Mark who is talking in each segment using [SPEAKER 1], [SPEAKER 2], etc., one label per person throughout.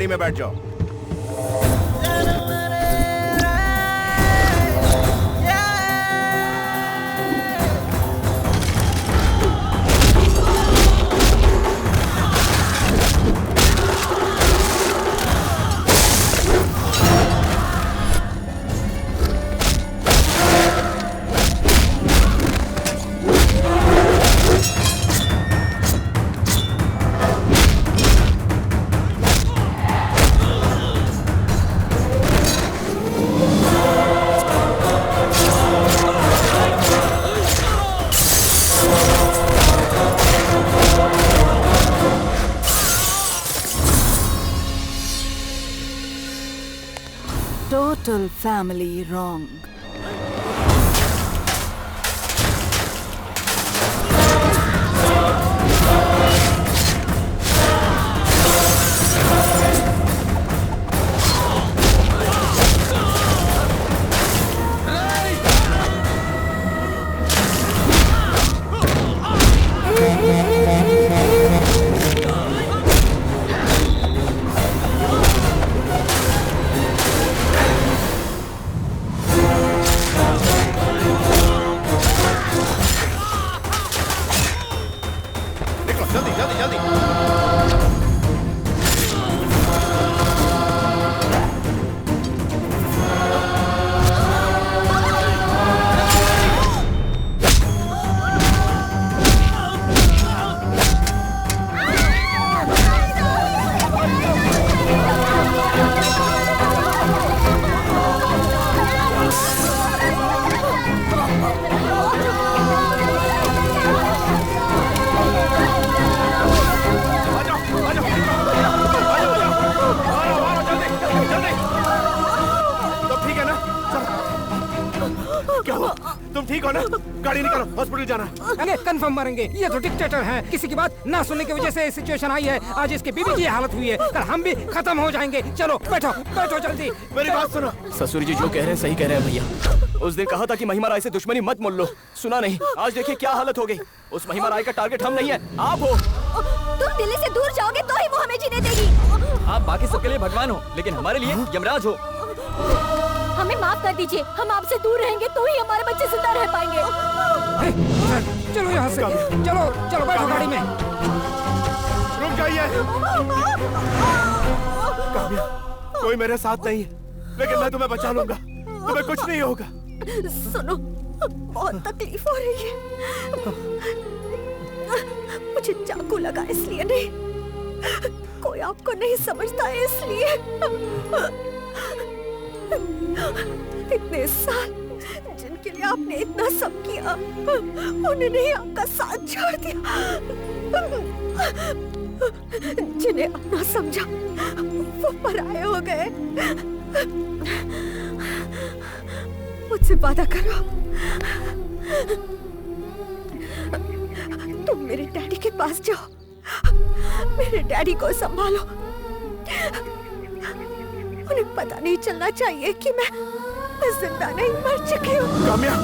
[SPEAKER 1] गाड़ी में बैठ जाओ।
[SPEAKER 2] Total family wrong.
[SPEAKER 3] कंफर्म मारेंगे। ये तो डिक्टेटर हैं, किसी की बात ना सुनने की वजह से सिचुएशन आई है। आज इसके बीवी की हालत हुई है, कल हम भी खत्म हो जाएंगे। चलो बैठो बैठो जल्दी।
[SPEAKER 1] मेरी बात सुनो।
[SPEAKER 4] ससुर जी जो कह रहे हैं सही कह रहे हैं भैया। उस दिन कहा था कि महिमा राय से दुश्मनी मत मोल लो, सुना नहीं। आज देखिए क्या हालत हो गई। उस महिमा राय का टारगेट हम नहीं है, आप हो।
[SPEAKER 5] तुम दिल्ली से दूर जाओगे तो ही वो हमें जीने देगी।
[SPEAKER 4] आप बाकी सबके लिए भगवान हो, लेकिन हमारे लिए यमराज हो।
[SPEAKER 5] हमें माफ कर दीजिए, हम आपसे दूर रहेंगे तो ही हमारे बच्चे जिंदा रह पाएंगे।
[SPEAKER 3] चलो यहाँ से, चलो चलो बैठो गाड़ी में।
[SPEAKER 1] रुक जाइए। काव्या, कोई मेरे साथ नहीं है, लेकिन मैं तुम्हें बचा लूंगा, तुम्हें कुछ नहीं होगा।
[SPEAKER 5] सुनो, बहुत तकलीफ हो रही है। मुझे चाकू लगा इसलिए नहीं, कोई आपको नहीं समझता है इसलिए। इतने साल जिनके लिए आपने इतना सब किया, उन्होंने ही आपका साथ छोड़ दिया। जिन्हें अपना समझा वो पराये हो गए। मुझसे वादा करो, तुम मेरे डैडी के पास जाओ, मेरे डैडी को संभालो। उन्हें पता नहीं चलना चाहिए कि मैं जिंदा नहीं, मर चुकी हूँ।
[SPEAKER 1] काम्या,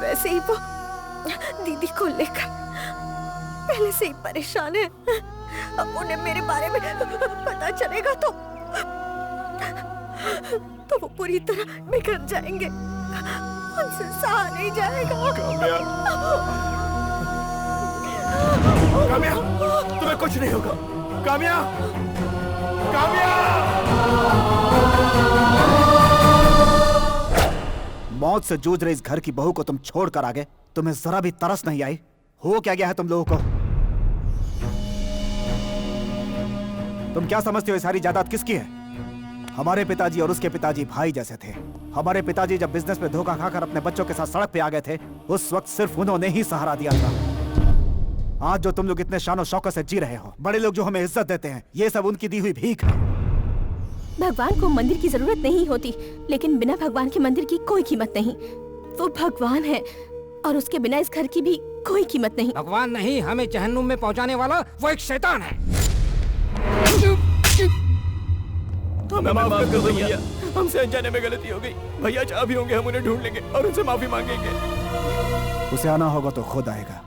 [SPEAKER 5] वैसे ही वो दीदी को लेकर पहले से ही परेशान है। उन्हें मेरे बारे में पता चलेगा तो वो पूरी तरह बिखर जाएंगे, उनसे सहा नहीं जाएगा।
[SPEAKER 1] काम्या, काम्या, तुम्हें कुछ नहीं होगा। काम्या, काम्या।
[SPEAKER 6] मौत से जूझ रहे इस घर की बहू को तुम छोड़कर आ गए। तुम्हें जरा भी तरस नहीं आई? हो क्या गया है तुम लोगों को? तुम क्या समझते हो ये सारी जायदाद किसकी है? हमारे पिताजी और उसके पिताजी भाई जैसे थे। हमारे पिताजी जब बिजनेस में धोखा खाकर अपने बच्चों के साथ सड़क पे आ गए थे, उस वक्त सिर्फ उन्होंने ही सहारा दिया था। आज जो तुम लोग इतने शानो शौकत से जी रहे हो, बड़े लोग जो हमें इज्जत देते हैं, ये सब उनकी दी हुई भीख है।
[SPEAKER 5] भगवान को मंदिर की जरूरत नहीं होती, लेकिन बिना भगवान के मंदिर की कोई कीमत नहीं। वो भगवान है और उसके बिना इस घर की भी कोई कीमत नहीं।
[SPEAKER 3] भगवान नहीं, हमें जहन्नुम में पहुंचाने वाला वो एक शैतान है।
[SPEAKER 4] हमें माफ कर दो भैया, हमसे अनजाने में गलती हो गई। भैया जहाँ भी होंगे हम उन्हें ढूंढ लेंगे और उनसे माफी मांगेंगे।
[SPEAKER 6] उसे आना होगा तो खुद आएगा,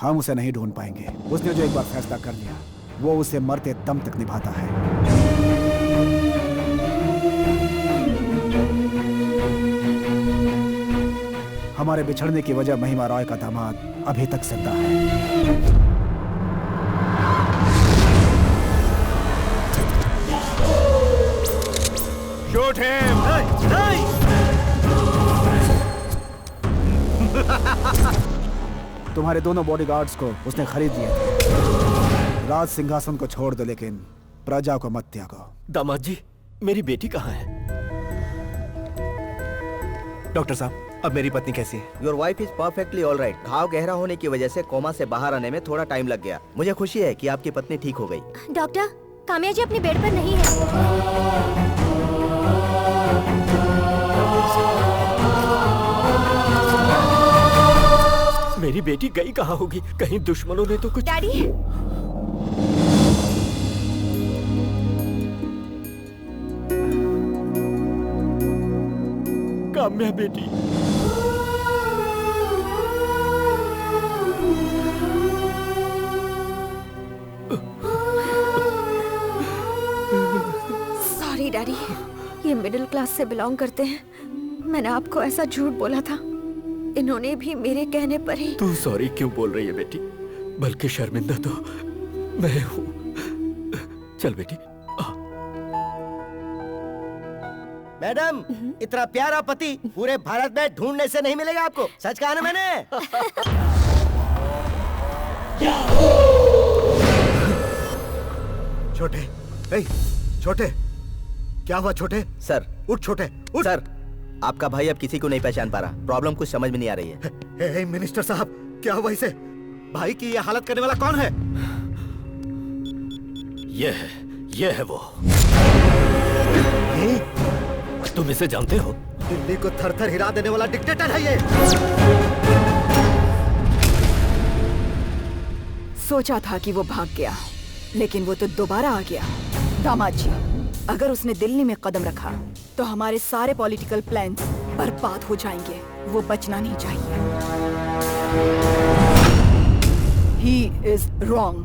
[SPEAKER 6] हम उसे नहीं ढूंढ पाएंगे। उसने जो एक बार फैसला कर लिया वो उसे मरते दम तक निभाता है। हमारे बिछड़ने की वजह महिमा रॉय का दामाद अभी तक जिंदा है।
[SPEAKER 1] Shoot him.
[SPEAKER 6] तुम्हारे दोनों बॉडीगार्ड्स को उसने खरीद लिए थे। राज सिंहासन को छोड़ दो लेकिन प्रजा को मत त्यागो।
[SPEAKER 7] दामाद जी, मेरी बेटी कहाँ है?
[SPEAKER 1] डॉक्टर साहब, अब मेरी पत्नी कैसी है?
[SPEAKER 8] Your wife is perfectly all right. घाव गहरा होने की वजह से कोमा से बाहर आने में थोड़ा टाइम लग गया। मुझे खुशी है कि आपकी पत्नी ठीक हो गई।
[SPEAKER 5] डॉक्टर, काम्या जी अपने बेड पर नहीं है।
[SPEAKER 7] मेरी बेटी गई कहाँ होगी? कहीं दुश्मनों ने तो कुछ।
[SPEAKER 5] डैडी,
[SPEAKER 7] काम्या बेटी।
[SPEAKER 5] सॉरी डैडी, ये मिडिल क्लास से बिलोंग करते हैं। मैंने आपको ऐसा झूठ बोला था। इन्होंने भी मेरे कहने पर ही।
[SPEAKER 7] तू सॉरी क्यों बोल रही है बेटी? बल्कि शर्मिंदा तो मैं हूँ। चल बेटी।
[SPEAKER 8] मैडम, इतना प्यारा पति पूरे भारत में ढूंढने से नहीं मिलेगा आपको। सच कहा ना मैंने।
[SPEAKER 6] छोटे, छोटे, क्या हुआ छोटे?
[SPEAKER 8] सर,
[SPEAKER 6] उठ छोटे, उठ।
[SPEAKER 8] सर, आपका भाई अब किसी को नहीं पहचान पा रहा। प्रॉब्लम कुछ समझ में नहीं आ रही है।
[SPEAKER 6] मिनिस्टर साहब, क्या हुआ इसे? भाई की ये हालत करने वाला कौन है?
[SPEAKER 7] ये है वो। तुम इसे जानते हो?
[SPEAKER 6] दिल्ली को थर-थर हिला देने वाला डिक्टेटर है ये।
[SPEAKER 2] सोचा था कि वो भाग गया, लेकिन वो तो दोबारा आ गया। दामाद जी, अगर उसने दिल्ली में कदम रखा तो हमारे सारे पॉलिटिकल प्लान्स बर्बाद हो जाएंगे। वो बचना नहीं चाहिए। He is wrong.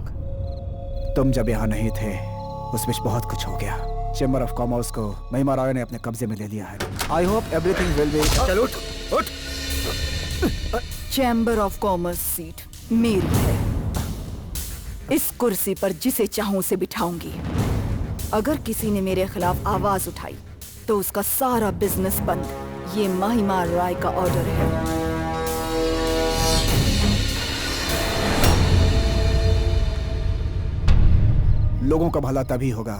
[SPEAKER 6] तुम जब यहाँ नहीं थे उस बीच बहुत कुछ हो गया। चेंबर ऑफ कॉमर्स को महिमा राय ने अपने कब्जे में ले लिया है। I hope everything will be.
[SPEAKER 8] चल उठ।
[SPEAKER 2] चैम्बर ऑफ कॉमर्स सीट मेरी है। इस कुर्सी पर जिसे चाहूं उसे बिठाऊंगी। अगर किसी ने मेरे खिलाफ आवाज उठाई तो उसका सारा बिजनेस बंद। ये महिमा राय का ऑर्डर है।
[SPEAKER 6] लोगों का भला तभी होगा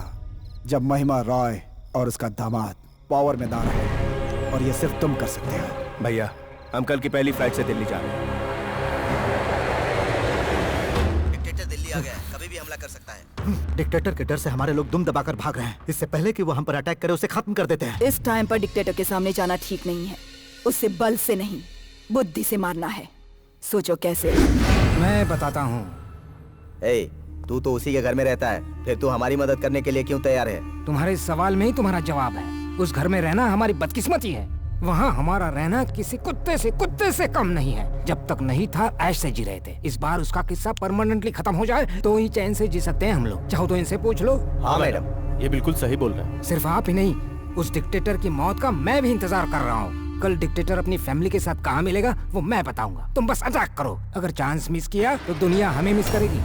[SPEAKER 6] जब महिमा रॉय और उसका दामाद पावर में ना रहे, और ये सिर्फ तुम कर सकते हो।
[SPEAKER 1] भैया, हम कल की पहली फ्लाइट से दिल्ली जा रहे हैं।
[SPEAKER 8] डिक्टेटर दिल्ली आ गया है, कभी भी हमला कर सकता है।
[SPEAKER 6] डिक्टेटर के डर से हमारे लोग दुम दबाकर भाग रहे हैं। इससे पहले कि वो हम पर अटैक करे उसे खत्म कर देते हैं।
[SPEAKER 2] इस टाइम पर डिक्टेटर के सामने जाना ठीक नहीं है। उसे बल से नहीं, बुद्धि से मारना है। सोचो कैसे।
[SPEAKER 3] मैं बताता हूँ।
[SPEAKER 8] तू तो उसी के घर में रहता है, फिर तू हमारी मदद करने के लिए क्यों तैयार है?
[SPEAKER 3] तुम्हारे इस सवाल में ही तुम्हारा जवाब है। उस घर में रहना हमारी बदकिस्मती है। वहाँ हमारा रहना किसी कुत्ते से कम नहीं है। जब तक नहीं था ऐश से जी रहे थे। इस बार उसका किस्सा परमानेंटली खत्म हो जाए तो ही चैन से जी सकते हैं हम लोग। चाहो तो इनसे पूछ लो।
[SPEAKER 8] हाँ मैडम,
[SPEAKER 1] ये बिल्कुल सही बोल रहा है।
[SPEAKER 3] सिर्फ आप ही नहीं, उस डिक्टेटर की मौत का मैं भी इंतजार कर रहा हूँ। कल डिक्टेटर अपनी फैमिली के साथ कहाँ मिलेगा वो मैं बताऊंगा। तुम बस अटैक करो। अगर चांस मिस किया तो दुनिया हमें मिस करेगी।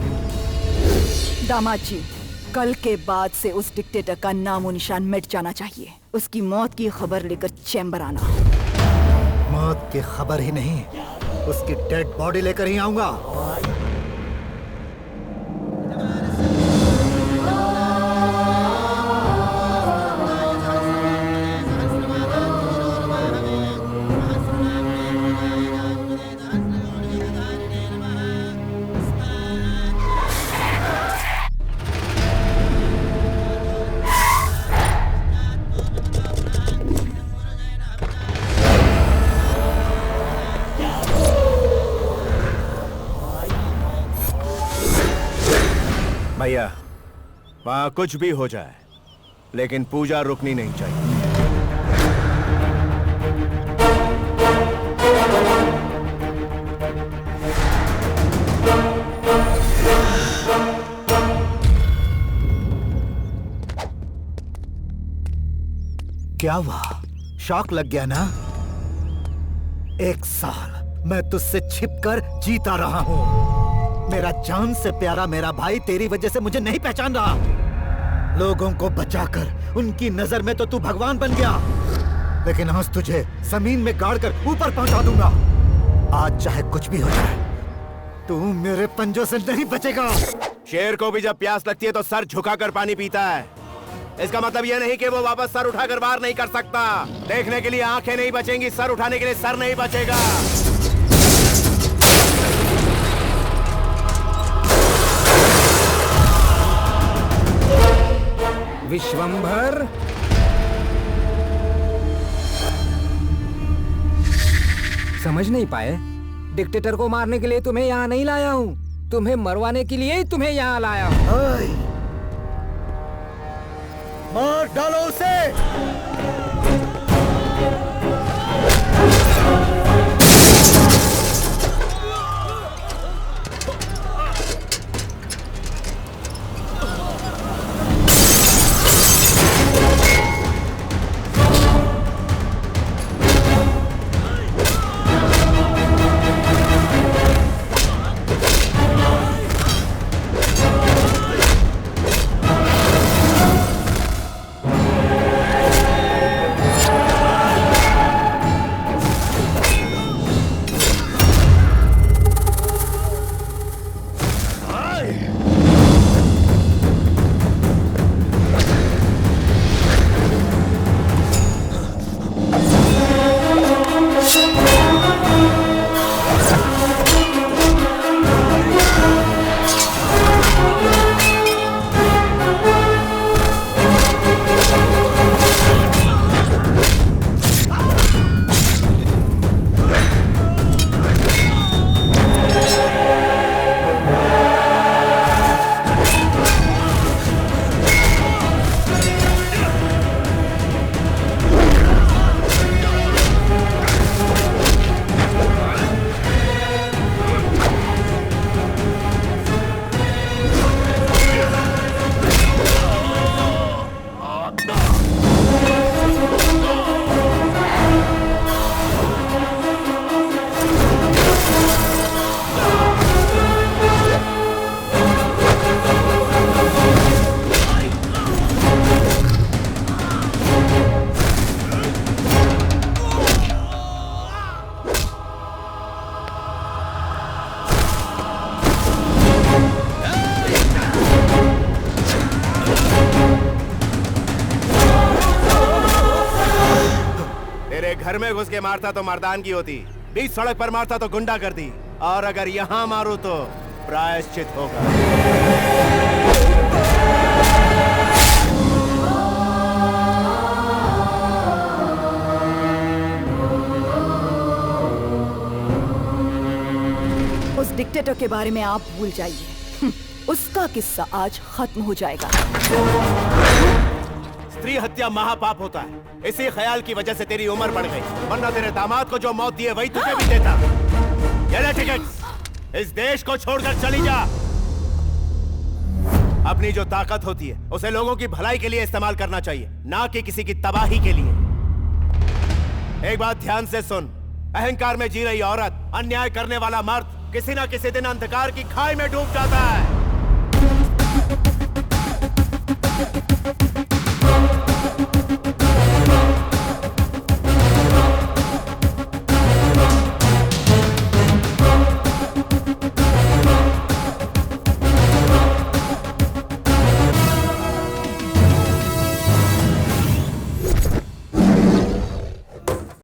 [SPEAKER 2] दामाद जी, कल के बाद से उस डिक्टेटर का नामो निशान मिट जाना चाहिए। उसकी मौत की खबर लेकर चैम्बर आना।
[SPEAKER 6] मौत की खबर ही नहीं, उसकी डेड बॉडी लेकर ही आऊंगा।
[SPEAKER 1] भैया, वहाँ कुछ भी हो जाए, लेकिन पूजा रुकनी नहीं चाहिए।
[SPEAKER 6] क्या हुआ? शॉक लग गया ना? 1 साल मैं तुझसे छिपकर जीता रहा हूँ। मेरा जान से प्यारा मेरा भाई तेरी वजह से मुझे नहीं पहचान रहा। लोगों को बचाकर उनकी नजर में तो तू भगवान बन गया, लेकिन आज तुझे जमीन में गाड़कर ऊपर पहुंचा दूंगा। आज चाहे कुछ भी हो जाए, तू मेरे पंजों से नहीं बचेगा।
[SPEAKER 1] शेर को भी जब प्यास लगती है तो सर झुकाकर पानी पीता है। इसका मतलब यह नहीं कि वो वापस सर उठाकर वार नहीं कर सकता। देखने के लिए आंखें नहीं बचेंगी, सर उठाने के लिए सर नहीं बचेगा।
[SPEAKER 3] विश्वंभर, समझ नहीं पाए? डिक्टेटर को मारने के लिए तुम्हें यहाँ नहीं लाया हूँ, तुम्हें मरवाने के लिए ही तुम्हें यहाँ लाया हूँ।
[SPEAKER 6] मार डालो उसे।
[SPEAKER 1] घर में घुस के मारता तो मर्दानगी होती, बीच सड़क पर मारता तो गुंडागर्दी, और अगर यहाँ मारूं तो प्रायश्चित होगा।
[SPEAKER 2] उस डिक्टेटर के बारे में आप भूल जाइए। उसका किस्सा आज खत्म हो जाएगा।
[SPEAKER 1] स्त्री हत्या महापाप होता है, इसी ख्याल की वजह से तेरी उम्र बढ़ गई, वरना तेरे दामाद को जो मौत दी है वही तुझे भी देता। ये ले टिकट, इस देश को छोड़कर चली जा। अपनी जो ताकत होती है उसे लोगों की भलाई के लिए इस्तेमाल करना चाहिए, ना कि किसी की तबाही के लिए। एक बात ध्यान से सुन, अहंकार में जी रही औरत, अन्याय करने वाला मर्द किसी ना किसी दिन अंधकार की खाई में डूब जाता है।